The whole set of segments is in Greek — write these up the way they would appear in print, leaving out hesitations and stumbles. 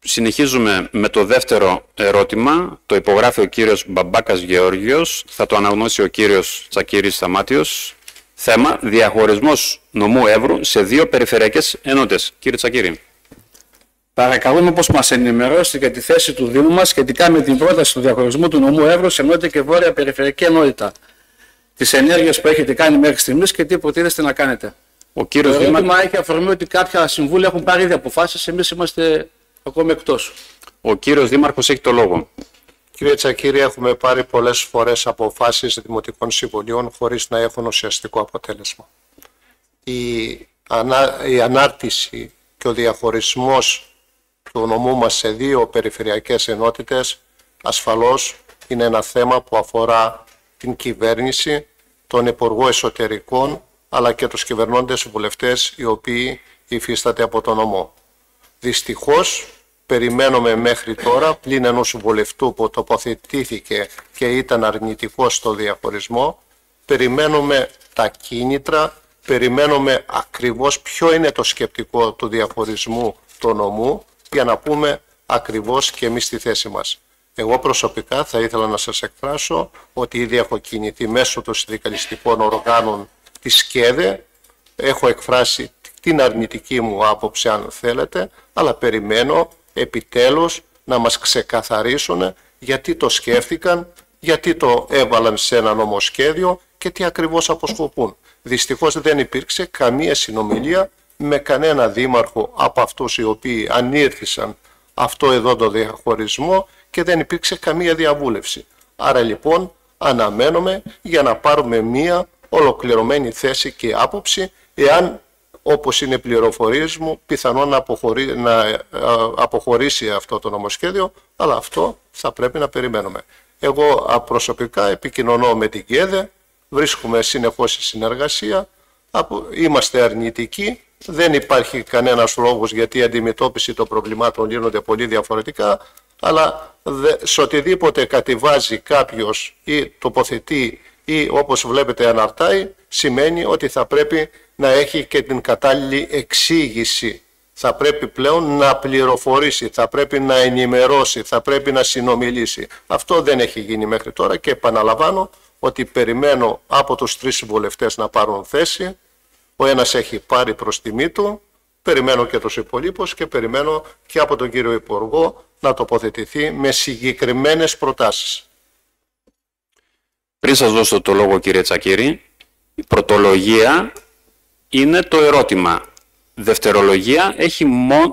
Συνεχίζουμε με το δεύτερο ερώτημα. Το υπογράφει ο κύριος Μπαμπάκας Γεώργιος. Θα το αναγνώσει ο κύριος Τσακύρης Σταμάτιος. Θέμα: διαχωρισμός νομού Εύρου σε 2 περιφερειακές ενότητες. Κύριε Τσακύρη. Παρακαλούμε πως μας ενημερώσετε για τη θέση του Δήμου μας σχετικά με την πρόταση του διαχωρισμού του νομού Εύρου σε νότια και βόρεια περιφερειακή ενότητα. Τις ενέργειες που έχετε κάνει μέχρι στιγμής και τι προτείνεστε να κάνετε. Ο κύριος Το ερώτημα έχει αφορμή ότι κάποια συμβούλια έχουν πάρει ήδη αποφάσεις, εμείς είμαστε ακόμη εκτός. Ο κύριος Δήμαρχος έχει το λόγο. Κύριε Τσακύρη, έχουμε πάρει πολλές φορές αποφάσεις δημοτικών συμβουλίων χωρίς να έχουν ουσιαστικό αποτέλεσμα. Η ανάρτηση και ο διαχωρισμός του νομού μας σε 2 περιφερειακές ενότητες ασφαλώς είναι ένα θέμα που αφορά την κυβέρνηση, τον Υπουργό Εσωτερικών, αλλά και τους κυβερνώντες βουλευτές οι οποίοι υφίσταται από τον νομό. Δυστυχώς, περιμένουμε μέχρι τώρα, πλην ενός βουλευτού που τοποθετήθηκε και ήταν αρνητικός στο διαχωρισμό, περιμένουμε τα κίνητρα, περιμένουμε ακριβώς ποιο είναι το σκεπτικό του διαχωρισμού του νομού για να πούμε ακριβώς και εμείς τη θέση μας. Εγώ προσωπικά θα ήθελα να σας εκφράσω ότι ήδη έχω κινηθεί μέσω των συνδικαλιστικών οργάνων της ΣΚΕΔΕ, έχω εκφράσει την αρνητική μου άποψη αν θέλετε, αλλά περιμένω επιτέλους να μας ξεκαθαρίσουν γιατί το σκέφτηκαν, γιατί το έβαλαν σε ένα νομοσχέδιο και τι ακριβώς αποσκοπούν. Δυστυχώς δεν υπήρξε καμία συνομιλία με κανένα δήμαρχο από αυτούς οι οποίοι ανήρθησαν αυτό εδώ το διαχωρισμό και δεν υπήρξε καμία διαβούλευση. Άρα λοιπόν αναμένουμε για να πάρουμε μία ολοκληρωμένη θέση και άποψη εάν, όπως είναι πληροφορίες μου, πιθανόν να αποχωρήσει αυτό το νομοσχέδιο, αλλά αυτό θα πρέπει να περιμένουμε. Εγώ προσωπικά επικοινωνώ με την ΚΕΔΕ, βρίσκουμε συνεχώς στη συνεργασία, είμαστε αρνητικοί, δεν υπάρχει κανένας λόγος γιατί η αντιμετώπιση των προβλημάτων γίνονται πολύ διαφορετικά, αλλά σε οτιδήποτε κατηβάζει κάποιος ή τοποθετεί ή όπως βλέπετε αναρτάει, σημαίνει ότι θα πρέπει να έχει και την κατάλληλη εξήγηση. Θα πρέπει πλέον να πληροφορήσει, θα πρέπει να ενημερώσει, θα πρέπει να συνομιλήσει. Αυτό δεν έχει γίνει μέχρι τώρα και επαναλαμβάνω ότι περιμένω από τους 3 βουλευτές να πάρουν θέση. Ο ένας έχει πάρει προς τιμή του, περιμένω και τους υπολείπους και περιμένω και από τον κύριο Υπουργό να τοποθετηθεί με συγκεκριμένες προτάσεις. Πριν σας δώσω το λόγο κύριε Τσακύρη, η πρωτολογία είναι το ερώτημα. Δευτερολογία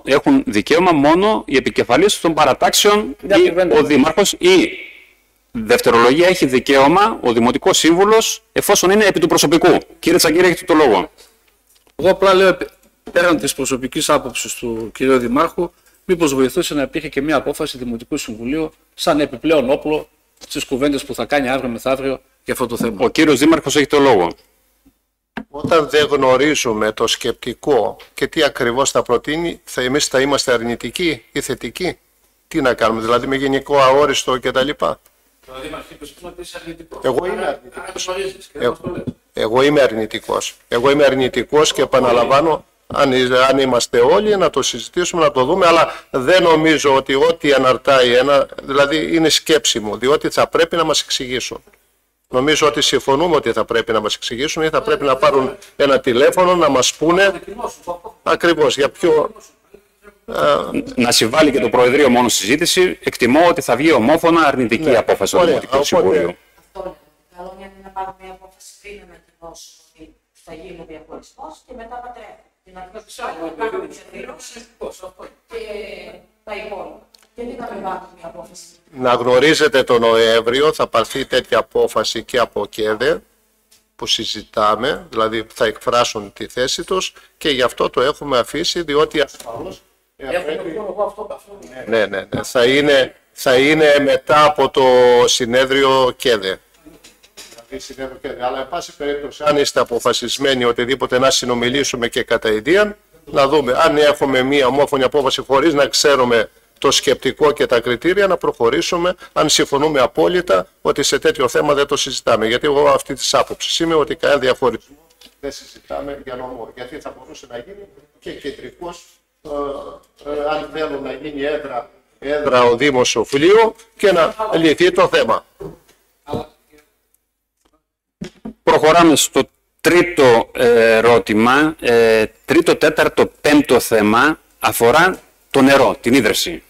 έχουν δικαίωμα μόνο οι επικεφαλής των παρατάξεων ή ο δήμαρχος, ή δευτερολογία έχει δικαίωμα ο δημοτικός σύμβουλος εφόσον είναι επί του προσωπικού. Κύριε Τσακύρη, έχετε το λόγο. Εγώ απλά λέω πέραν της προσωπικής άποψης του κ. Δημάρχου, μήπως βοηθούσε να υπήρχε και μια απόφαση Δημοτικού Συμβουλίου σαν επιπλέον όπλο στις κουβέντες που θα κάνει αύριο μεθαύριο για αυτό το θέμα. Ο κύριος Δήμαρχος έχει το λόγο. Όταν δεν γνωρίζουμε το σκεπτικό και τι ακριβώς θα προτείνει, εμείς θα είμαστε αρνητικοί ή θετικοί. Τι να κάνουμε, δηλαδή με γενικό αόριστο κτλ. Εγώ είμαι αρνητικός. Εγώ είμαι αρνητικός και επαναλαμβάνω, αν είμαστε όλοι να το συζητήσουμε, να το δούμε, αλλά δεν νομίζω ότι ό,τι αναρτάει δηλαδή είναι σκέψη μου, διότι θα πρέπει να μας εξηγήσουν. Νομίζω ότι συμφωνούμε ότι θα πρέπει να μας εξηγήσουν ή θα πρέπει να πάρουν ένα τηλέφωνο να μας πούνε ακριβώς για ποιο... Να συμβάλλει και το Προεδρείο μόνο στη συζήτηση. Εκτιμώ ότι θα βγει ομόφωνα αρνητική απόφαση του Δημοτικού Συμβουλίου. Καλό είναι να πάρουμε μια απόφαση πριν ανακοινώσουν ότι θα γίνει ο διαχωρισμός και μετά πατρεύει. Την αρχή να κάνουμε μια δήλωση και τα υπόλοιπα. Γιατί να μην πάρουμε μια απόφαση. Να γνωρίζετε τον Νοέμβριο θα πάρθει τέτοια απόφαση και από ΚΕΔΕ που συζητάμε, δηλαδή θα εκφράσουν τη θέση τους και γι' αυτό το έχουμε αφήσει, διότι ασφαλώς θα είναι μετά από το συνέδριο ΚΕΔΕ. Αλλά εν πάση περίπτωση, αν είστε αποφασισμένοι οτιδήποτε να συνομιλήσουμε και κατά ειδίαν, να δούμε αν έχουμε μία ομόφωνη απόφαση χωρίς να ξέρουμε το σκεπτικό και τα κριτήρια, να προχωρήσουμε αν συμφωνούμε απόλυτα ότι σε τέτοιο θέμα δεν το συζητάμε. Γιατί εγώ αυτή τη άποψη είμαι ότι κανένα διαχωρισμό δεν συζητάμε για νομό. Γιατί θα μπορούσε να γίνει και κεντρικός αν θέλουν να γίνει έδρα ο Δήμος Οφλίου και να λυθεί το θέμα. Προχωράμε στο τρίτο ερώτημα. Τρίτο, τέταρτο, πέμπτο θέμα αφορά το νερό, την ίδρυση.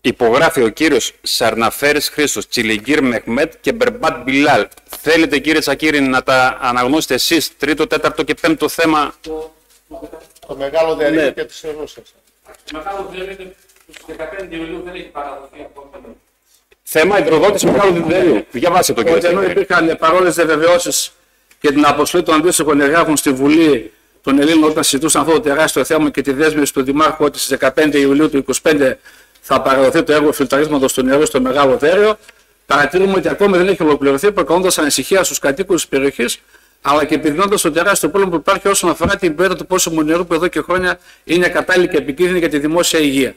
Υπογράφει ο κύριος Σαρναφέρης Χρήστος, Τσιλιγκύρ Μεχμέτ και Μπερμπάτ Μπιλάλ. Θέλετε κύριε Τσακύρη να τα αναγνώσετε εσείς, τρίτο, τέταρτο και πέμπτο θέμα? Το μεγάλο δερίο και τις Ρούσες. Το μεγάλο δερίο στους 15 Ιουλίου δεν έχει παραδοθεί ακόμα. Θέμα υδροδότηση μεγάλου δερίου. Διαβάστε το κύριε Ενώ Τσακύρη. υπήρχαν παρόλες διαβεβαιώσεις και την αποστολή των αντίστοιχων εργάτων στη Βουλή των Ελλήνων όταν συζητούσαν αυτό το τεράστιο θέμα και τη δέσμευση του Δημάρχου ότι στις 15 Ιουλίου του 2025 θα παραδοθεί το έργο φιλτραρίσματος του νερού στο μεγάλο δέριο, παρατηρούμε ότι ακόμη δεν έχει ολοκληρωθεί, προκαλώντας ανησυχία στους κατοίκους της περιοχής, αλλά και επιδεινώντας το τεράστιο πρόβλημα που υπάρχει όσον αφορά την ποιότητα του πόσιμου νερού που εδώ και χρόνια είναι ακατάλληλη και επικίνδυνη για τη δημόσια υγεία.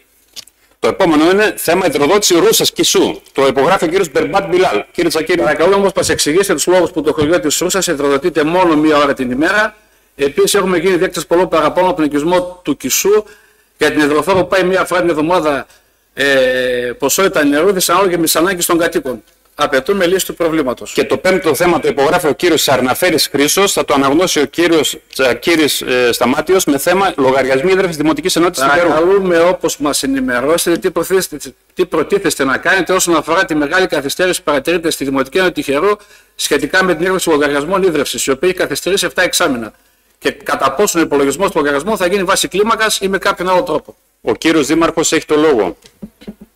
Το επόμενο είναι θέμα υδροδότηση Ρούσας Κισού. Το υπογράφει ο κύριος Μπερμπάτ Μπιλάλ. Κύριε Τσακύρη. Παρακαλώ όμως μας εξηγήσετε τους λόγους που το χωριό της Ρούσας υδροδοτείται μόνο μία ώρα την ημέρα. Επίσης, έχουμε γίνει δέκτες πολλών παραπάνω από τον οικισμό του Κισού για την υδροφόρο που πάει μία φορά την εβδομάδα ποσότητα νερού δυσανάλογη με τις ανάγκες των κατοίκων. Απαιτούμε λύση του προβλήματος. Και το πέμπτο θέμα το υπογράφει ο κύριος Σαρναφέρης Χρήστος. Θα το αναγνώσει ο κύριος Τσακύρης Σταμάτιος με θέμα λογαριασμοί ίδρυυσης Δημοτικής Ενότητας του Νερού. Παρακαλούμε όπως μας ενημερώσετε τι προτίθεστε να κάνετε όσον αφορά τη μεγάλη καθυστέρηση που παρατηρείται στη Δημοτική Ενότητα Τυχερού σχετικά με την ίδρυση λογαριασμών ίδρυυσης, η οποία έχει καθυστερήσει 7 εξάμηνα. Και κατά πόσον ο υπολογισμός του λογαριασμού θα γίνει βάση κλίμακας ή με κάποιον άλλο τρόπο. Ο κύριος Δήμαρχος έχει το λόγο.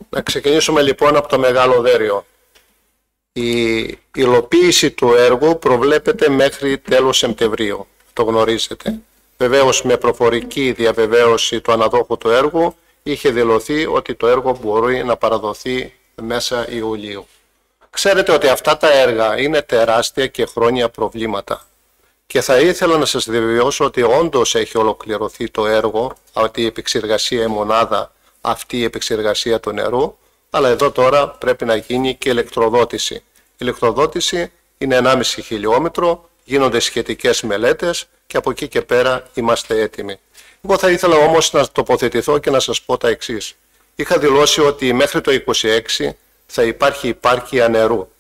Να ξεκινήσουμε λοιπόν από το μεγάλο δέριο. Η υλοποίηση του έργου προβλέπεται μέχρι τέλος Σεπτεμβρίου. Το γνωρίζετε. Βεβαίως με προφορική διαβεβαίωση του αναδόχου του έργου είχε δηλωθεί ότι το έργο μπορεί να παραδοθεί μέσα Ιουλίου. Ξέρετε ότι αυτά τα έργα είναι τεράστια και χρόνια προβλήματα. Και θα ήθελα να σας διαβεβαιώσω ότι όντως έχει ολοκληρωθεί το έργο, αυτή η επεξεργασία, η μονάδα, αυτή η επεξεργασία του νερού, αλλά εδώ τώρα πρέπει να γίνει και ηλεκτροδότηση. Η ηλεκτροδότηση είναι 1,5 χιλιόμετρο, γίνονται σχετικές μελέτες και από εκεί και πέρα είμαστε έτοιμοι. Εγώ θα ήθελα όμως να τοποθετηθώ και να σας πω τα εξής. Είχα δηλώσει ότι μέχρι το 26 θα υπάρχει υπάρκεια νερού.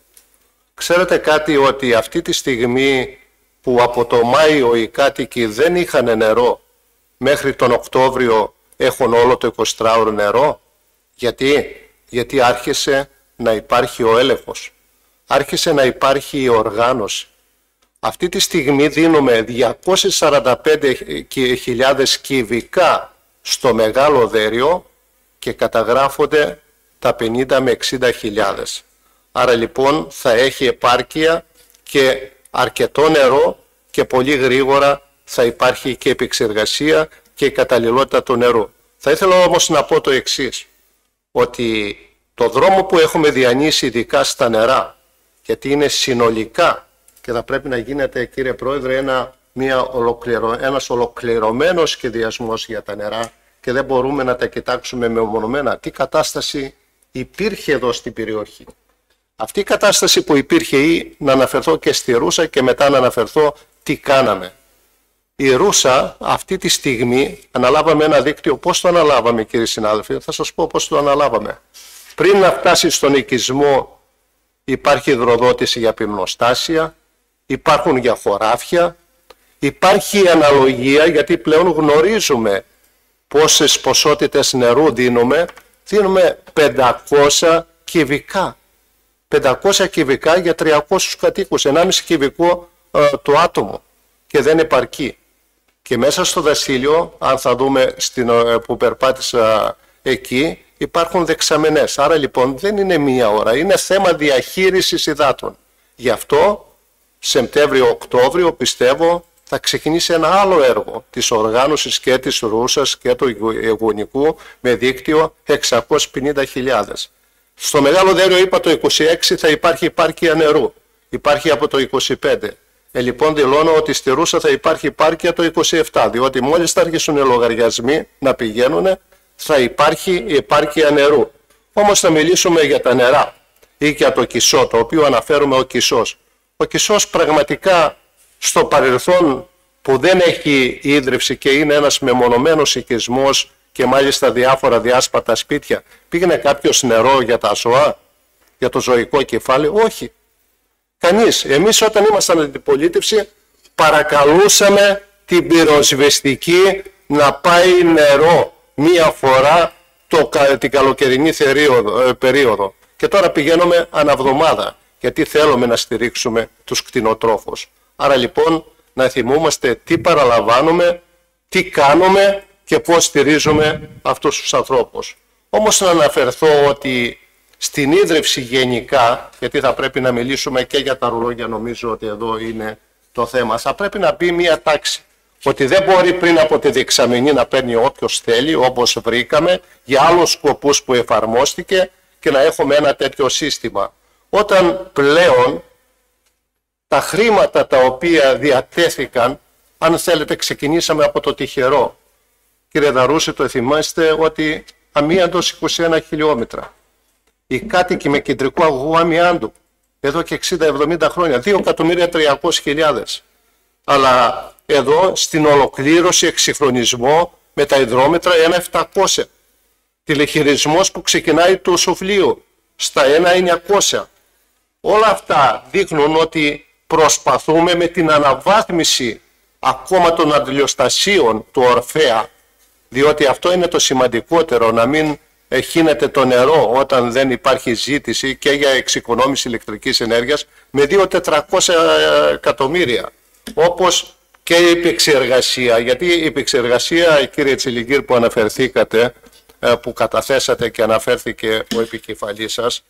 Ξέρετε κάτι, ότι αυτή τη στιγμή που από το Μάιο οι κάτοικοι δεν είχαν νερό, μέχρι τον Οκτώβριο έχουν όλο το 24ωρο νερό? Γιατί άρχισε να υπάρχει ο έλεγχος, άρχισε να υπάρχει η οργάνωση. Αυτή τη στιγμή δίνουμε 245.000 κυβικά στο μεγάλο δέριο και καταγράφονται τα 50 με 60.000. Άρα λοιπόν θα έχει επάρκεια και αρκετό νερό και πολύ γρήγορα θα υπάρχει και επεξεργασία και η καταλληλότητα του νερού. Θα ήθελα όμως να πω το εξής, ότι το δρόμο που έχουμε διανύσει ειδικά στα νερά, γιατί είναι συνολικά και θα πρέπει να γίνεται, κύριε Πρόεδρε, ένας ολοκληρωμένος σχεδιασμός για τα νερά και δεν μπορούμε να τα κοιτάξουμε μεμονωμένα. Τι κατάσταση υπήρχε εδώ στην περιοχή. Αυτή η κατάσταση που υπήρχε, ή να αναφερθώ και στη Ρούσα και μετά να αναφερθώ τι κάναμε. Η Ρούσα αυτή τη στιγμή αναλάβαμε ένα δίκτυο. Πώς το αναλάβαμε, κύριοι συνάδελφοι? Θα σας πω πώς το αναλάβαμε. Πριν να φτάσει στον οικισμό υπάρχει υδροδότηση για πυμνοστάσια, υπάρχουν για χωράφια, υπάρχει αναλογία, γιατί πλέον γνωρίζουμε πόσες ποσότητες νερού δίνουμε. Δίνουμε 500 κυβικά. 500 κυβικά για 300 κατοίκους, 1,5 κυβικό το άτομο και δεν επαρκεί. Και μέσα στο δασίλειο, αν θα δούμε που περπάτησα εκεί, υπάρχουν δεξαμενές. Άρα λοιπόν δεν είναι μία ώρα, είναι θέμα διαχείρισης υδάτων. Γι' αυτό Σεπτέμβριο-Οκτώβριο πιστεύω θα ξεκινήσει ένα άλλο έργο της οργάνωσης και της Ρούσας και του Αιγωνικού με δίκτυο 650.000. Στο μεγάλο δέριο είπα το 26 θα υπάρχει υπάρκεια νερού. Υπάρχει από το 25. Λοιπόν δηλώνω ότι στη Ρούσα θα υπάρχει υπάρκεια το 27, διότι μόλις θα αρχίσουν οι λογαριασμοί να πηγαίνουν θα υπάρχει υπάρκεια νερού. Όμως θα μιλήσουμε για τα νερά ή για το Κισό, το οποίο αναφέρουμε ο Κισός. Ο Κισός πραγματικά στο παρελθόν που δεν έχει ίδρυυση και είναι ένας μεμονωμένος οικισμός και μάλιστα διάφορα διάσπαρτα σπίτια, πήγαινε κάποιος νερό για τα ζώα, για το ζωικό κεφάλαιο? Όχι. Κανείς. Εμείς όταν ήμασταν αντιπολίτευση παρακαλούσαμε την πυροσβεστική να πάει νερό μία φορά την καλοκαιρινή περίοδο. Και τώρα πηγαίνουμε αναβδομάδα, γιατί θέλουμε να στηρίξουμε τους κτηνοτρόφους. Άρα λοιπόν να θυμούμαστε τι παραλαμβάνουμε, τι κάνουμε και πώς στηρίζουμε αυτούς τους ανθρώπους. Όμως να αναφερθώ ότι στην ίδρυυση γενικά, γιατί θα πρέπει να μιλήσουμε και για τα ρολόγια, νομίζω ότι εδώ είναι το θέμα, θα πρέπει να μπει μία τάξη. Ότι δεν μπορεί πριν από τη διεξαμηνή να παίρνει όποιος θέλει, όπως βρήκαμε, για άλλους σκοπούς που εφαρμόστηκε, και να έχουμε ένα τέτοιο σύστημα. Όταν πλέον τα χρήματα τα οποία διατέθηκαν, αν θέλετε ξεκινήσαμε από το τυχερό. Κύριε Δαρούση, το θυμάστε ότι αμίαντος 21 χιλιόμετρα. Οι κάτοικοι με κεντρικό αγωγό αμιάντου, εδώ και 60-70 χρόνια, 2.300.000. Αλλά εδώ στην ολοκλήρωση, εξυγχρονισμό με τα υδρόμετρα 1.700. Τηλεχειρισμός που ξεκινάει του Σοφλίου στα 1.900. Όλα αυτά δείχνουν ότι προσπαθούμε με την αναβάθμιση ακόμα των αντιλιοστασίων του Ορφέα, διότι αυτό είναι το σημαντικότερο, να μην χύνεται το νερό όταν δεν υπάρχει ζήτηση και για εξοικονόμηση ηλεκτρικής ενέργειας με 2.400 εκατομμύρια. Όπως και η επεξεργασία, γιατί η επεξεργασία, κύριε Τσιλιγκύρ, που αναφερθήκατε, που καταθέσατε και αναφέρθηκε ο επικεφαλής σας,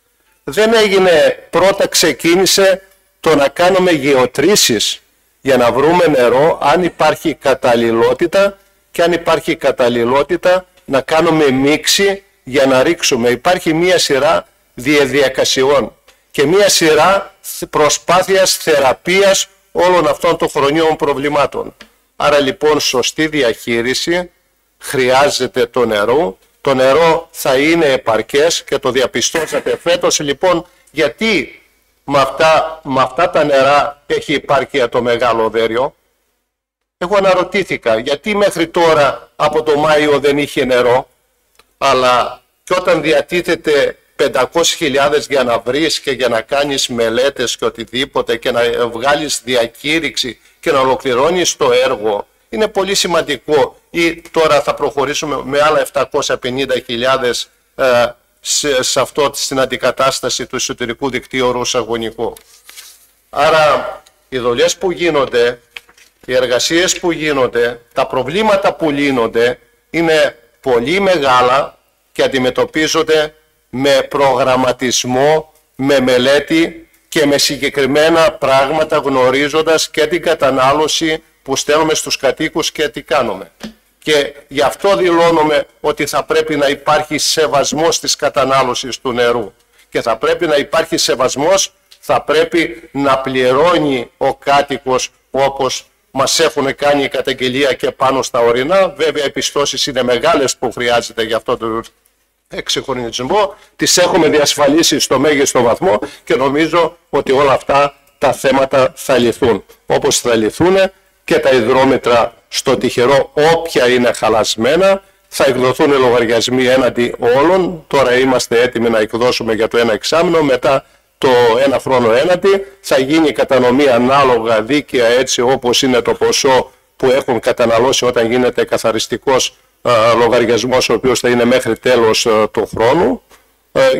δεν έγινε, πρώτα ξεκίνησε το να κάνουμε γεωτρήσεις για να βρούμε νερό, αν υπάρχει καταλληλότητα, και αν υπάρχει καταλληλότητα να κάνουμε μίξη για να ρίξουμε. Υπάρχει μία σειρά διαδικασιών και μία σειρά προσπάθειας θεραπείας όλων αυτών των χρονιών προβλημάτων. Άρα λοιπόν σωστή διαχείριση, χρειάζεται το νερό. Το νερό θα είναι επαρκές και το διαπιστώσατε φέτος. Λοιπόν, γιατί με αυτά τα νερά έχει επάρκεια το Μεγάλο Οδέριο? Εγώ αναρωτήθηκα γιατί μέχρι τώρα από το Μάιο δεν είχε νερό, αλλά και όταν διατίθεται 500.000 για να βρεις και για να κάνεις μελέτες και οτιδήποτε και να βγάλεις διακήρυξη και να ολοκληρώνεις το έργο, είναι πολύ σημαντικό. Ή τώρα θα προχωρήσουμε με άλλα 750.000 σε αυτό, στην αντικατάσταση του εσωτερικού δικτύου ρωσαγωνικού. Άρα οι δουλειές που γίνονται, οι εργασίες που γίνονται, τα προβλήματα που λύνονται είναι πολύ μεγάλα και αντιμετωπίζονται με προγραμματισμό, με μελέτη και με συγκεκριμένα πράγματα, γνωρίζοντας και την κατανάλωση που στέλνουμε στους κατοίκους και τι κάνουμε. Και γι' αυτό δηλώνουμε ότι θα πρέπει να υπάρχει σεβασμός της κατανάλωσης του νερού. Και θα πρέπει να υπάρχει σεβασμός, θα πρέπει να πληρώνει ο κάτοικος όπως μας έχουν κάνει η καταγγελία και πάνω στα ορεινά. Βέβαια οι πιστώσεις είναι μεγάλες που χρειάζεται για αυτό το εξυγχρονισμό. Τις έχουμε διασφαλίσει στο μέγιστο βαθμό και νομίζω ότι όλα αυτά τα θέματα θα λυθούν. Όπως θα λυθούν και τα υδρόμετρα στο τυχερό, όποια είναι χαλασμένα, θα εκδοθούν λογαριασμοί έναντι όλων. Τώρα είμαστε έτοιμοι να εκδώσουμε για το ένα εξάμηνο, μετά το ένα χρόνο έναντι. Θα γίνει η κατανομή ανάλογα δίκαια, έτσι όπως είναι το ποσό που έχουν καταναλώσει όταν γίνεται καθαριστικός λογαριασμός, ο οποίος θα είναι μέχρι τέλος του χρόνου,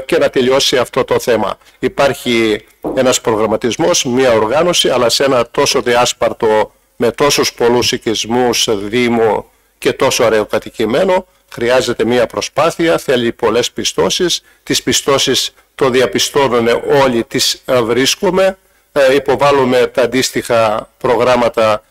και να τελειώσει αυτό το θέμα. Υπάρχει ένας προγραμματισμός, μια οργάνωση, αλλά σε ένα τόσο διάσπαρτο, με τόσους πολλούς οικισμούς, δήμο και τόσο αραιοκατοικημένο, χρειάζεται μια προσπάθεια, θέλει πολλές πιστώσεις. Τις πιστώσεις το διαπιστώνουν όλοι, τις βρίσκουμε, υποβάλλουμε τα αντίστοιχα προγράμματα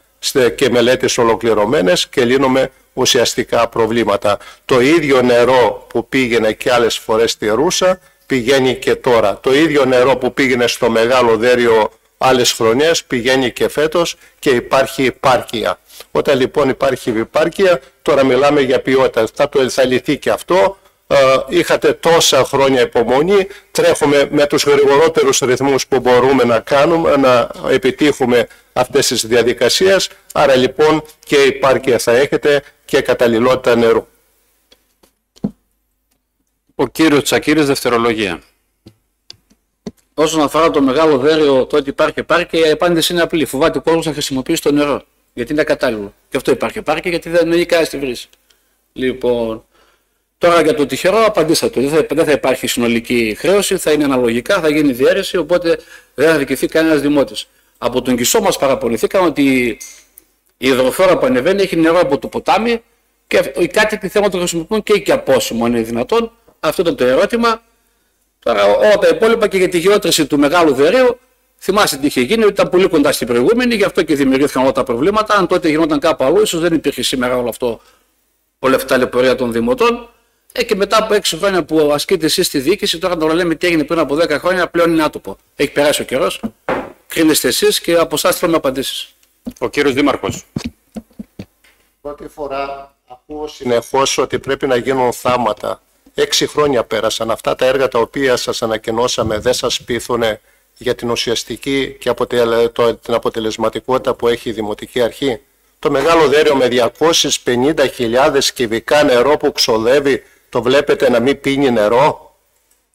και μελέτες ολοκληρωμένες και λύνουμε ουσιαστικά προβλήματα. Το ίδιο νερό που πήγαινε και άλλες φορές στη Ρούσα πηγαίνει και τώρα. Το ίδιο νερό που πήγαινε στο Μεγάλο Οδέριο άλλες χρονιές πηγαίνει και φέτος και υπάρχει επάρκεια. Όταν λοιπόν υπάρχει επάρκεια, τώρα μιλάμε για ποιότητα. Θα λυθεί και αυτό. Είχατε τόσα χρόνια υπομονή, τρέχουμε με τους γρηγορότερους ρυθμούς που μπορούμε να κάνουμε, να επιτύχουμε αυτές τις διαδικασίες. Άρα λοιπόν και επάρκεια θα έχετε και καταλληλότητα νερού. Ο κύριος Τσακύρης, δευτερολογία. Όσον αφορά το μεγάλο δέριο, το ότι υπάρχει πάρκε, η απάντηση είναι απλή. Φοβάται ο κόσμος να χρησιμοποιήσει το νερό. Γιατί είναι ακατάλληλο. Και αυτό υπάρχει πάρκε, γιατί δεν έχει κανένα στη βρύση. Λοιπόν, τώρα για το τυχερό απαντήσατε. Δεν θα υπάρχει συνολική χρέωση, θα είναι αναλογικά, θα γίνει διαίρεση, οπότε δεν θα δικαιωθεί κανένας δημότης. Από τον Κισό μας παραπονηθήκαν ότι η υδροφόρα που ανεβαίνει έχει νερό από το ποτάμι και οι κάτοικοι θέλουν να το χρησιμοποιούν και απόσιμο, αν είναι δυνατόν. Αυτό ήταν το ερώτημα. Τώρα όλα τα υπόλοιπα και για τη γεώτρηση του μεγάλου δερείου, θυμάστε τι είχε γίνει, ότι ήταν πολύ κοντά στην προηγούμενη, γι' αυτό και δημιουργήθηκαν όλα τα προβλήματα. Αν τότε γινόταν κάπου αλλού, ίσως δεν υπήρχε σήμερα όλο αυτό, όλη αυτή η ταλαιπωρία των δημοτών. Και μετά από 6 χρόνια που ασκείτε εσείς στη διοίκηση, τώρα να το λέμε τι έγινε πριν από 10 χρόνια, πλέον είναι άτοπο. Έχει περάσει ο καιρός, κρίνεστε εσείς και από εσάς θέλουμε απαντήσεις. Ο κύριος Δήμαρχος. Πρώτη φορά ακούω συνεχώς ότι πρέπει να γίνουν θάματα. 6 χρόνια πέρασαν. Αυτά τα έργα τα οποία σας ανακοινώσαμε δεν σας πείθουν για την ουσιαστική και την αποτελεσματικότητα που έχει η Δημοτική Αρχή. Το μεγάλο δέριο με 250.000 κυβικά νερό που ξοδεύει, το βλέπετε να μην πίνει νερό.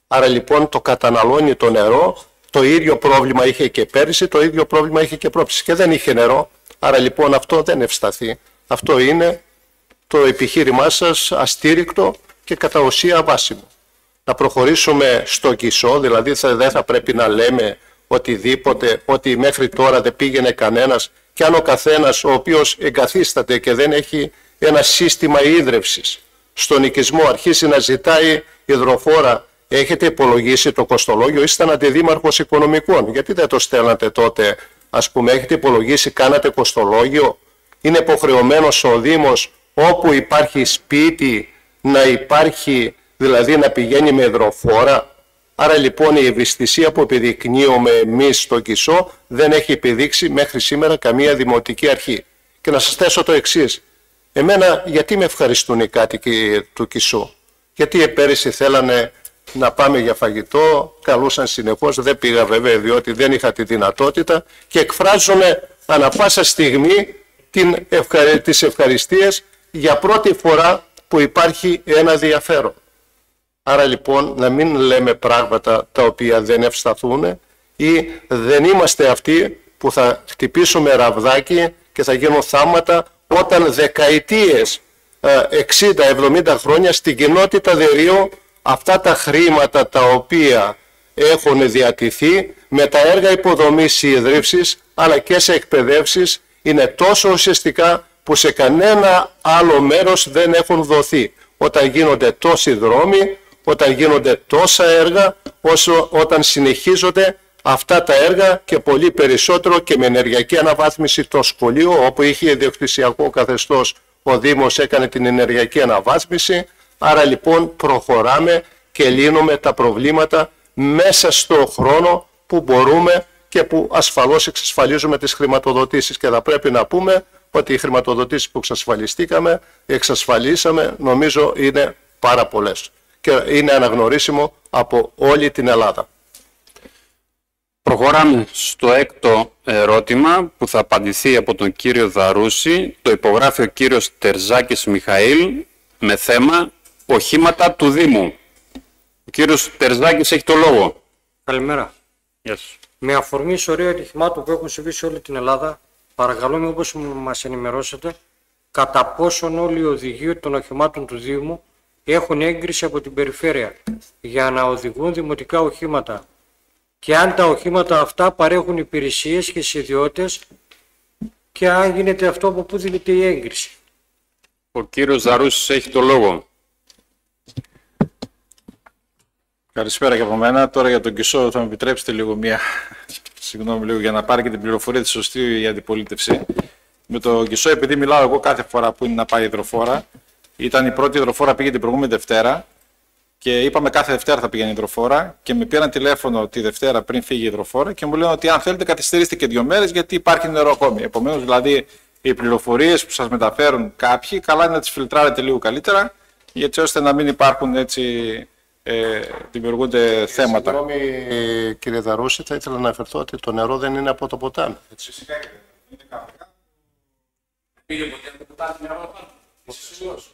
Άρα λοιπόν το καταναλώνει το νερό. Το ίδιο πρόβλημα είχε και πέρυσι, το ίδιο πρόβλημα είχε και πρόπερσι και δεν είχε νερό. Άρα λοιπόν αυτό δεν ευσταθεί. Αυτό είναι το επιχείρημά σας αστήρικτο και κατά ουσία βάσιμο. Να προχωρήσουμε στο Κισό, δηλαδή δεν θα πρέπει να λέμε οτιδήποτε, ότι μέχρι τώρα δεν πήγαινε κανένας και αν ο καθένας ο οποίος εγκαθίσταται και δεν έχει ένα σύστημα ίδρευσης στον οικισμό αρχίσει να ζητάει υδροφόρα, έχετε υπολογίσει το κοστολόγιο, ήσταν αντιδήμαρχος οικονομικών, γιατί δεν το στέλνατε τότε, ας πούμε, έχετε υπολογίσει, κάνατε κοστολόγιο, είναι υποχρεωμένος ο Δήμος όπου υπάρχει σπίτι να υπάρχει, δηλαδή να πηγαίνει με υδροφόρα. Άρα λοιπόν η ευαισθησία που επιδεικνύουμε εμείς στο Κισό δεν έχει επιδείξει μέχρι σήμερα καμία δημοτική αρχή. Και να σας θέσω το εξής. Εμένα γιατί με ευχαριστούν οι κάτοικοι του Κισού? Γιατί πέρυσι θέλανε να πάμε για φαγητό, καλούσαν συνεχώς, δεν πήγα βέβαια διότι δεν είχα τη δυνατότητα και εκφράζουν ανά πάσα στιγμή τις ευχαριστίες για πρώτη φορά που υπάρχει ένα ενδιαφέρον. Άρα λοιπόν να μην λέμε πράγματα τα οποία δεν ευσταθούν ή δεν είμαστε αυτοί που θα χτυπήσουμε ραβδάκι και θα γίνουν θάματα όταν δεκαετίες, 60-70 χρόνια στην κοινότητα Δερείου αυτά τα χρήματα τα οποία έχουν διατηθεί με τα έργα υποδομής ίδρυυσης αλλά και σε εκπαιδεύσεις είναι τόσο ουσιαστικά που σε κανένα άλλο μέρος δεν έχουν δοθεί. Όταν γίνονται τόσοι δρόμοι, όταν γίνονται τόσα έργα, όσο όταν συνεχίζονται αυτά τα έργα και πολύ περισσότερο και με ενεργειακή αναβάθμιση το σχολείο, όπου είχε ιδιοκτησιακό καθεστώς, ο Δήμος έκανε την ενεργειακή αναβάθμιση. Άρα λοιπόν προχωράμε και λύνουμε τα προβλήματα μέσα στο χρόνο που μπορούμε και που ασφαλώς εξασφαλίζουμε τις χρηματοδοτήσεις. Και θα πρέπει να πούμε ότι οι χρηματοδοτήσεις που εξασφαλίσαμε νομίζω είναι πάρα πολλές και είναι αναγνωρίσιμο από όλη την Ελλάδα. Προχωράμε στο έκτο ερώτημα που θα απαντηθεί από τον κύριο Δαρούση. Το υπογράφει ο κύριος Τερζάκης Μιχαήλ με θέμα οχήματα του Δήμου. Ο κύριος Τερζάκης έχει το λόγο. Καλημέρα. Yes. Με αφορμή σωρία ατυχημάτων που έχουν συμβεί σε όλη την Ελλάδα, παρακαλούμε όπως μας ενημερώσετε κατά πόσον όλοι οι οδηγοί των οχημάτων του Δήμου έχουν έγκριση από την περιφέρεια για να οδηγούν δημοτικά οχήματα και αν τα οχήματα αυτά παρέχουν υπηρεσίες και σε ιδιώτες και αν γίνεται αυτό από πού δίνεται η έγκριση. Ο κύριος Δαρούσης έχει το λόγο. Καλησπέρα και από μένα. Τώρα για τον Κισό θα μου επιτρέψετε λίγο συγγνώμη λίγο για να πάρει και την πληροφορία τη σωστή η αντιπολίτευση. Με τον Κισό, επειδή μιλάω εγώ κάθε φορά που είναι να πάει υδροφόρα, ήταν η πρώτη υδροφόρα, πήγε την προηγούμενη Δευτέρα και είπαμε κάθε Δευτέρα θα πηγαίνει υδροφόρα και με πήραν τηλέφωνο τη Δευτέρα πριν φύγει η υδροφόρα και μου λένε ότι αν θέλετε καθυστερήστε και 2 μέρες γιατί υπάρχει νερό ακόμη. Επομένως δηλαδή οι πληροφορίες που σας μεταφέρουν κάποιοι, καλά είναι να τις φιλτράρετε λίγο καλύτερα γιατί ώστε να μην υπάρχουν έτσι. Δημιουργούνται θέματα. Συγγνώμη κύριε Δαρούση, θα ήθελα να αναφερθώ ότι το νερό δεν είναι από το ποτάμι. Φυσικά και δεν είναι κάπου. Πήγε ποτέ από το ποτάμι νερό πάνω. Είσαι σίγουρος?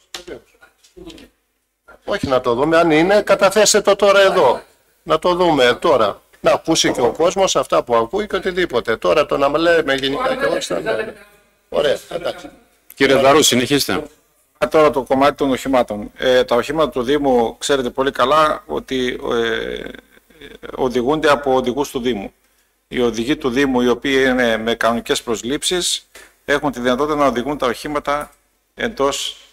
Όχι να το δούμε, αν είναι, καταθέστε το τώρα εδώ. Να το δούμε τώρα. Να ακούσει και ο κόσμος αυτά που ακούει και οτιδήποτε. Τώρα το να λέμε γενικά και όχι θα λέμε. Ωραία, εντάξει. Κύριε Δαρού, συνεχίστε. Τώρα το κομμάτι των οχημάτων. Τα οχήματα του Δήμου ξέρετε πολύ καλά ότι οδηγούνται από οδηγούς του Δήμου. Οι οδηγοί του Δήμου, οι οποίοι είναι με κανονικές προσλήψεις, έχουν τη δυνατότητα να οδηγούν τα οχήματα εντός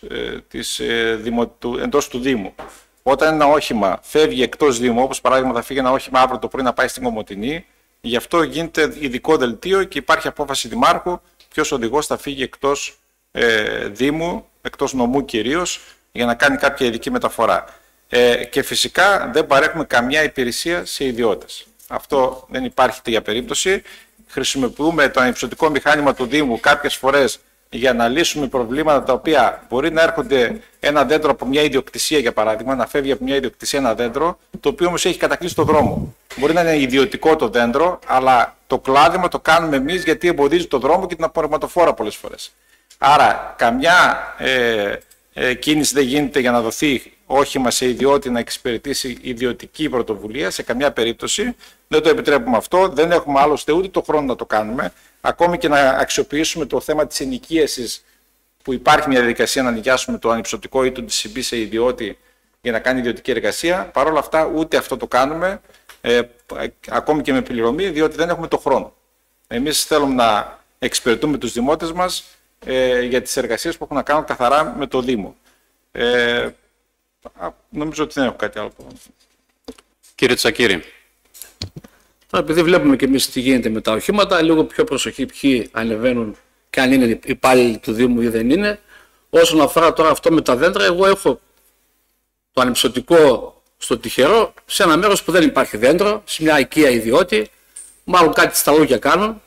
του Δήμου. Όταν ένα όχημα φεύγει εκτός Δήμου, όπως παράδειγμα θα φύγει ένα όχημα αύριο το πρωί να πάει στην Κομοτηνή, γι' αυτό γίνεται ειδικό δελτίο και υπάρχει απόφαση δημάρχου ποιος οδηγός θα φύγει εκτός Δήμου, εκτός νομού κυρίως, για να κάνει κάποια ειδική μεταφορά. Και φυσικά δεν παρέχουμε καμιά υπηρεσία σε ιδιώτες. Αυτό δεν υπάρχει για περίπτωση. Χρησιμοποιούμε το ανυψωτικό μηχάνημα του Δήμου κάποιες φορές για να λύσουμε προβλήματα τα οποία μπορεί να έρχονται ένα δέντρο από μια ιδιοκτησία, για παράδειγμα, να φεύγει από μια ιδιοκτησία ένα δέντρο, το οποίο όμως έχει κατακλείσει το δρόμο. Μπορεί να είναι ιδιωτικό το δέντρο, αλλά το κλάδεμα το κάνουμε εμείς γιατί εμποδίζει το δρόμο και την απορριμματοφόρα πολλές φορές. Άρα, καμιά κίνηση δεν γίνεται για να δοθεί όχημα σε ιδιώτη να εξυπηρετήσει ιδιωτική πρωτοβουλία, σε καμιά περίπτωση. Δεν το επιτρέπουμε αυτό, δεν έχουμε άλλωστε ούτε το χρόνο να το κάνουμε. Ακόμη και να αξιοποιήσουμε το θέμα της ενοικίασης, που υπάρχει μια διαδικασία να νοικιάσουμε το ανυψωτικό ή το DCB σε ιδιώτη για να κάνει ιδιωτική εργασία. Παρ' όλα αυτά, ούτε αυτό το κάνουμε, ακόμη και με πληρωμή, διότι δεν έχουμε το χρόνο. Εμείς θέλουμε να εξυπηρετούμε τους δημότες μας για τις εργασίες που έχουν να κάνουν καθαρά με το Δήμο. Νομίζω ότι δεν έχω κάτι άλλο. Κύριε Τσακύρη. Τώρα, επειδή βλέπουμε και εμείς τι γίνεται με τα οχήματα, λίγο πιο προσοχή ποιοι ανεβαίνουν και αν είναι υπάλληλοι του Δήμου ή δεν είναι. Όσον αφορά τώρα αυτό με τα δέντρα, εγώ έχω το ανυψωτικό στο τυχερό σε ένα μέρος που δεν υπάρχει δέντρο, σε μια οικία ιδιώτη, μάλλον κάτι στα λόγια κάνουν.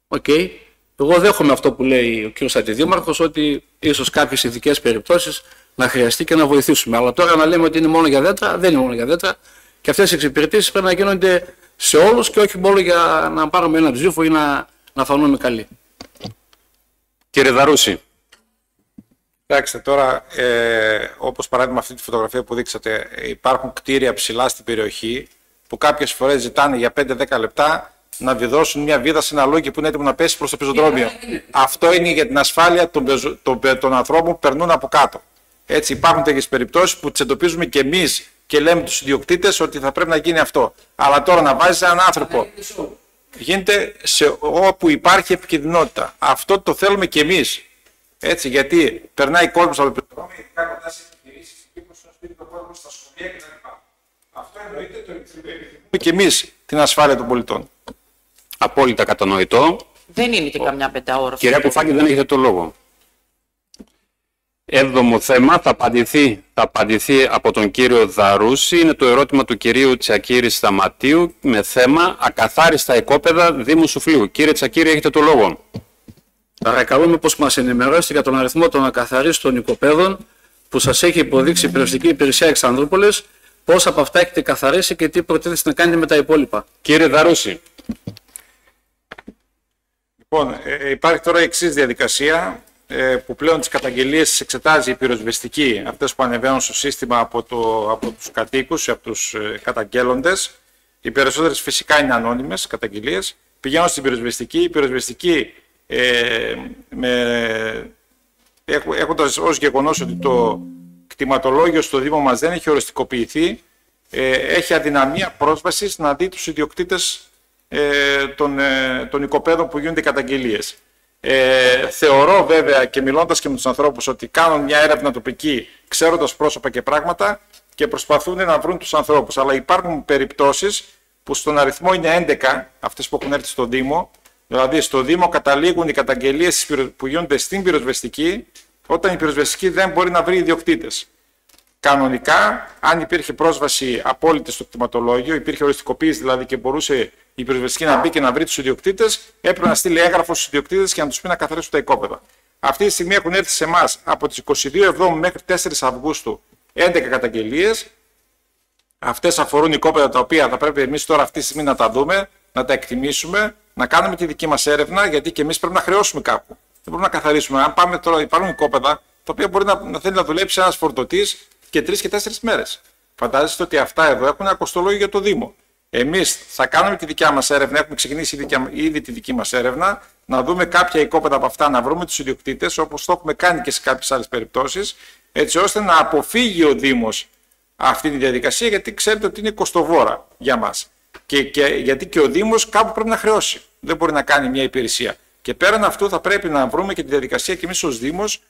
Okay. Εγώ δέχομαι αυτό που λέει ο κ. Αντιδήμαρχος, ότι ίσως κάποιες ειδικές περιπτώσεις να χρειαστεί και να βοηθήσουμε. Αλλά τώρα να λέμε ότι είναι μόνο για δέντρα, δεν είναι μόνο για δέντρα. Και αυτές οι εξυπηρετήσεις πρέπει να γίνονται σε όλους και όχι μόνο για να πάρουμε ένα ψήφο ή να φανούμε καλοί. Κύριε Δαρούση. Κοιτάξτε, τώρα, όπως παράδειγμα αυτή τη φωτογραφία που δείξατε, υπάρχουν κτίρια ψηλά στην περιοχή που κάποιες φορές ζητάνε για 5-10 λεπτά να βιδώσουν μια βίδα σε ένα λόγι που είναι έτοιμο να πέσει προς το πεζοδρόμιο. Αυτό είναι για την ασφάλεια των ανθρώπων που περνούν από κάτω. Έτσι, υπάρχουν τέτοιες περιπτώσεις που τις εντοπίζουμε και εμείς και λέμε τους ιδιοκτήτες ότι θα πρέπει να γίνει αυτό. Αλλά τώρα να βάζεις έναν άνθρωπο, γίνεται σε όπου υπάρχει επικινδυνότητα. Αυτό το θέλουμε και εμείς. Έτσι, γιατί περνάει κόσμος από το πεζοδρόμιο, ειδικά κοντά σε επιχειρήσεις, εκεί στο σπίτι του κόσμου, στα σχολεία κτλ. Αυτό εννοείται το επιθυμούμε και εμείς την ασφάλεια των πολιτών. Απόλυτα κατανοητό. Δεν είναι και καμιά πενταώρα. Κυρία Κουφάκη, δεν έχετε το λόγο. Έβδομο θέμα θα απαντηθεί από τον κύριο Δαρούση. Είναι το ερώτημα του κυρίου Τσακύρη Σταματίου με θέμα ακαθάριστα οικόπεδα Δήμου Σουφλίου. Κύριε Τσακύρη, έχετε το λόγο. Παρακαλούμε πως μας ενημερώσετε για τον αριθμό των ακαθαρίστων οικοπαίδων που σας έχει υποδείξει η Περιοριστική Υπηρεσία Αλεξανδρούπολης, πώς από αυτά έχετε καθαρίσει και τι προτίθεστε να κάνετε με τα υπόλοιπα. Κύριε Δαρούση. Λοιπόν, υπάρχει τώρα η εξής διαδικασία που πλέον τις καταγγελίες τις εξετάζει η πυροσβεστική, αυτές που ανεβαίνουν στο σύστημα από τους κατοίκους, από τους καταγγέλλοντες. Οι περισσότερες φυσικά είναι ανώνυμες καταγγελίες. Πηγαίνουν στην πυροσβεστική, η πυροσβεστική έχοντας ως γεγονός ότι το κτηματολόγιο στο Δήμο μας δεν έχει οριστικοποιηθεί, έχει αδυναμία πρόσβασης να δει τους ιδιοκτήτες των οικοπαίδων που γίνονται καταγγελίες. Θεωρώ βέβαια και μιλώντας και με τους ανθρώπους ότι κάνουν μια έρευνα τοπική ξέροντας πρόσωπα και πράγματα και προσπαθούν να βρουν τους ανθρώπους. Αλλά υπάρχουν περιπτώσεις που στον αριθμό είναι 11 αυτές που έχουν έρθει στο Δήμο. Δηλαδή στο Δήμο καταλήγουν οι καταγγελίες που γίνονται στην πυροσβεστική όταν η πυροσβεστική δεν μπορεί να βρει ιδιοκτήτες. Κανονικά, αν υπήρχε πρόσβαση απόλυτη στο κτηματολόγιο, υπήρχε οριστικοποίηση δηλαδή και μπορούσε η πυροσβεστική να μπει και να βρει τους ιδιοκτήτες, έπρεπε να στείλει έγγραφο στους ιδιοκτήτες και να τους πει να καθαρίσουν τα οικόπεδα. Αυτή τη στιγμή έχουν έρθει σε εμάς από τις 22 Εβδόμου μέχρι 4 Αυγούστου 11 καταγγελίες. Αυτές αφορούν οικόπεδα τα οποία θα πρέπει εμείς τώρα αυτή τη στιγμή να τα δούμε, να τα εκτιμήσουμε, να κάνουμε τη δική μας έρευνα, γιατί και εμείς πρέπει να χρεώσουμε κάπου. Δεν μπορούμε να καθαρίσουμε. Αν πάμε τώρα, υπάρχουν οικόπεδα τα οποία μπορεί να θέλει να δουλέψει ένας φορτωτής και 3 και 4 μέρες. Φαντάζεστε ότι αυτά εδώ έχουν ένα κοστολόγιο για το Δήμο. Εμείς θα κάνουμε τη δικιά μας έρευνα, έχουμε ξεκινήσει ήδη τη δική μας έρευνα, να δούμε κάποια οικόπεδα από αυτά, να βρούμε τους ιδιοκτήτες, όπως το έχουμε κάνει και σε κάποιες άλλες περιπτώσεις, έτσι ώστε να αποφύγει ο Δήμος αυτή τη διαδικασία, γιατί ξέρετε ότι είναι κοστοβόρα για μας. Γιατί και ο Δήμος κάπου πρέπει να χρεώσει. Δεν μπορεί να κάνει μια υπηρεσία. Και πέραν αυτού θα πρέπει να βρούμε και τη διαδικασία και εμείς ως Δήμος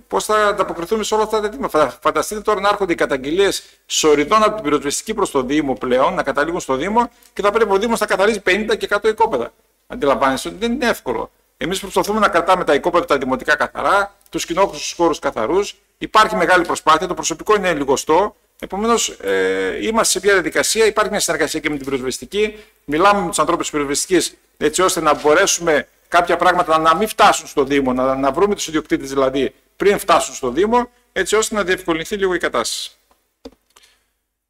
πώς θα ανταποκριθούμε σε όλα αυτά τα αιτήματα. Φανταστείτε τώρα να έρχονται οι καταγγελίες σωρητών από την πυροσβεστική προς το Δήμο πλέον, να καταλήγουν στο Δήμο και θα πρέπει ο Δήμος να καθαρίζει 50 και 100 οικόπεδα. Αντιλαμβάνεστε ότι δεν είναι εύκολο. Εμείς προσπαθούμε να κρατάμε τα οικόπεδα τα δημοτικά καθαρά, τους κοινόχρηστους χώρους καθαρούς. Υπάρχει μεγάλη προσπάθεια, το προσωπικό είναι λιγοστό. Επομένως, είμαστε σε μια διαδικασία, υπάρχει μια συνεργασία και με την πυροσβεστική. Μιλάμε με τους ανθρώπους της πυροσβεστικής έτσι ώστε να μπορέσουμε κάποια πράγματα να μην φτάσουν στο Δήμο, να βρούμε τους ιδιοκτήτες δηλαδή πριν φτάσουν στο Δήμο, έτσι ώστε να διευκολυνθεί λίγο η κατάσταση.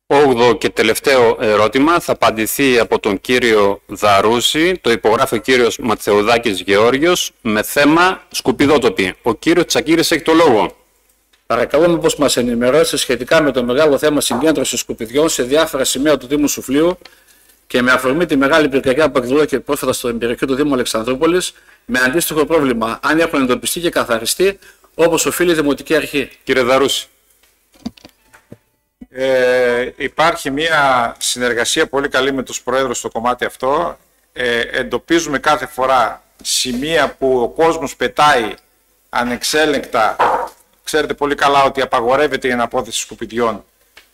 8ο και τελευταίο ερώτημα θα απαντηθεί από τον κύριο Δαρούση, το υπογράφει ο κύριος Ματθεουδάκης Γεώργιος, με θέμα σκουπιδότοποι. Ο κύριος Τσακύρης έχει το λόγο. Παρακαλώ μήπως μας ενημερώσετε σχετικά με το μεγάλο θέμα συγκέντρωσης σκουπιδιών σε διάφορα σημεία του Δήμου Σουφλίου και με αφορμή τη μεγάλη πυρκαγιά που εκδηλώθηκε πρόσφατα στην περιοχή του Δήμου Αλεξανδρούπολης με αντίστοιχο πρόβλημα, αν έχουν εντοπιστεί και καθαριστεί όπως οφείλει η Δημοτική Αρχή. Κύριε Δαρούση. Υπάρχει μια συνεργασία πολύ καλή με τους προέδρους στο κομμάτι αυτό. Εντοπίζουμε κάθε φορά σημεία που ο κόσμος πετάει ανεξέλεγκτα. Ξέρετε πολύ καλά ότι απαγορεύεται η αναπόθεση σκουπιδιών.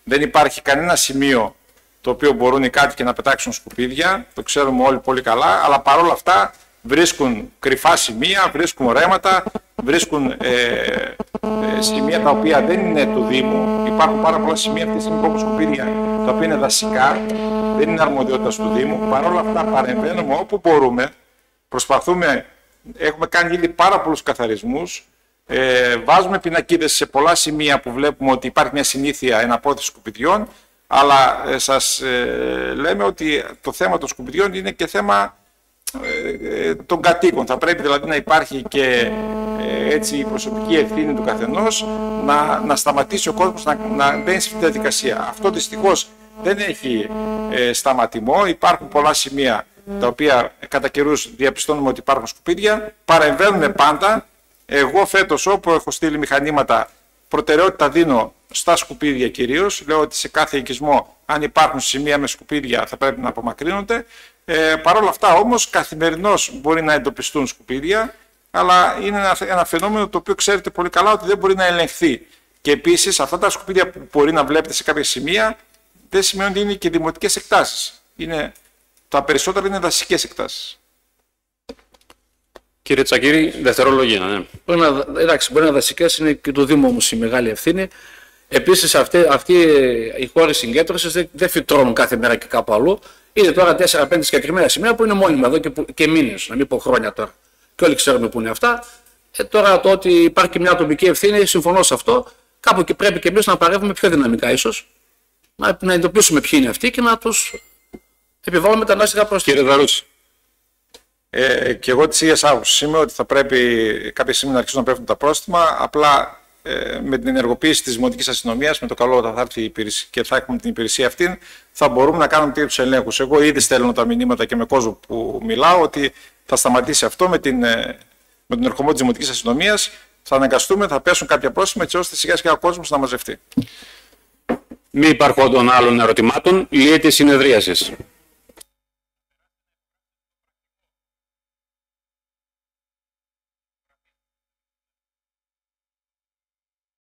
Δεν υπάρχει κανένα σημείο το οποίο μπορούν οι κάτοικοι να πετάξουν σκουπίδια. Το ξέρουμε όλοι πολύ καλά. Αλλά παρόλα αυτά βρίσκουν κρυφά σημεία, βρίσκουν ρέματα, βρίσκουν σημεία τα οποία δεν είναι του Δήμου. Υπάρχουν πάρα πολλά σημεία αυτή τη στιγμή όπως σκουπίδια τα οποία είναι δασικά, δεν είναι αρμοδιότητα του Δήμου. Παρόλα αυτά παρεμβαίνουμε όπου μπορούμε. Προσπαθούμε, έχουμε κάνει ήδη πάρα πολλούς καθαρισμούς. Βάζουμε πινακίδες σε πολλά σημεία που βλέπουμε ότι υπάρχει μια συνήθεια εναπόθεση σκουπιδιών, αλλά σας λέμε ότι το θέμα των σκουπιδιών είναι και θέμα των κατοίκων. Θα πρέπει δηλαδή να υπάρχει και έτσι η προσωπική ευθύνη του καθενός να σταματήσει ο κόσμος να μπαίνει σε αυτή τη διαδικασία. Αυτό δυστυχώς δεν έχει σταματημό. Υπάρχουν πολλά σημεία τα οποία κατά καιρούς διαπιστώνουμε ότι υπάρχουν σκουπίδια. Παρεμβαίνουμε πάντα. Εγώ φέτος όπου έχω στείλει μηχανήματα προτεραιότητα δίνω στα σκουπίδια κυρίως. Λέω ότι σε κάθε οικισμό αν υπάρχουν σημεία με σκουπίδια θα πρέπει να απομακρύνονται. Παρ' όλα αυτά όμως καθημερινώς μπορεί να εντοπιστούν σκουπίδια, αλλά είναι ένα φαινόμενο το οποίο ξέρετε πολύ καλά ότι δεν μπορεί να ελεγχθεί. Και επίσης αυτά τα σκουπίδια που μπορεί να βλέπετε σε κάποια σημεία δεν σημαίνει ότι είναι και δημοτικές εκτάσεις. Τα περισσότερα είναι δασικές εκτάσεις. Κύριε Τσακύρη, δευτερολογία, ναι. Εντάξει, μπορεί να είναι δασικές, είναι και του Δήμου όμως η μεγάλη ευθύνη. Επίσης, αυτοί οι χώροι συγκέντρωσης δεν φυτρώνουν κάθε μέρα και κάπου αλλού. Είναι τώρα 4-5 συγκεκριμένα σημεία που είναι μόνιμα εδώ και μήνες, να μην πω χρόνια τώρα. Και όλοι ξέρουμε που είναι αυτά. Τώρα το ότι υπάρχει και μια ατομική ευθύνη, συμφωνώ σε αυτό. Κάπου και πρέπει και εμείς να παρεύουμε πιο δυναμικά, ίσως. Να εντοπίσουμε ποιοι είναι αυτοί και να τους επιβάλλουμε τα ανάστοιχα πρόστιμα. Κύριε Δαρούση. Και εγώ της ίδιας άποψης είμαι ότι θα πρέπει κάποια στιγμή να αρχίσουν να πέφτουν τα πρόστιμα. Απλά με την ενεργοποίηση της Δημοτικής Αστυνομίας, με το καλό ότι θα έρθει η υπηρεσία και θα έχουμε την υπηρεσία αυτή, θα μπορούμε να κάνουμε τέτοιους ελέγχους. Εγώ ήδη στέλνω τα μηνύματα και με κόσμο που μιλάω ότι θα σταματήσει αυτό με τον ερχομό της Δημοτικής Αστυνομίας. Θα αναγκαστούμε, θα πέσουν κάποια πρόστιμα έτσι ώστε σιγά σιγά ο κόσμος να μαζευτεί. Μη υπάρχοντων άλλων ερωτημάτων, λύεται η συνεδρίαση.